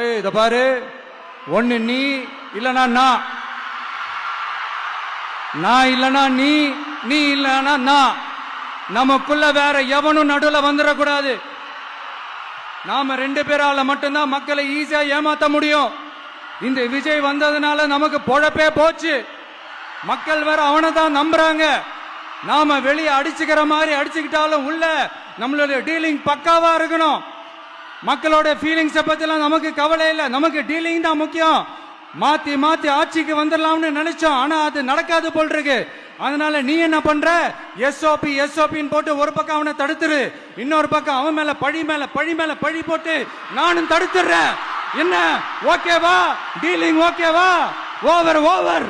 ஏய் இத பாரு, ஒண்ணு நீ இல்லனா நான் இல்லனா நீ, நீ இல்லனா நான். நமக்குள்ள வேற எவனும் நடுவுல வந்துடக்கூடாது. நாம 2 பேரால மட்டும்தான் மக்களை ஈஸியா ஏமாத்த முடியும். இந்த விஜய் வந்ததுனால நமக்கு பொழப்பே போச்சு. மக்கள் வேற அவனை தான் நம்புறாங்க. நாம வெளியே அடிச்சுக்கிற மாதிரி அடிச்சுக்கிட்டாலும் உள்ள நம்மளுடைய டீலிங் பக்காவா இருக்கணும். மக்களோட ஃபீலிங்ஸ பத்திலாம் நமக்கு கவலை இல்லை. நமக்கு டீலிங் தான் முக்கியம். மாத்தி மாத்தி ஆட்சிக்கு வந்துடலாம்னு நினைச்சோம், ஆனா அது நடக்காது போல் இருக்கு. அதனால நீ என்ன பண்ற? எஸ்ஓபின்னு போட்டு ஒரு பக்கம் அவனை தடுத்துரு, இன்னொரு பக்கம் அவன் மேல பழி போட்டு நானும் தடுத்துறேன். என்ன ஓகேவா? டீலிங் ஓகேவா? ஓவர்.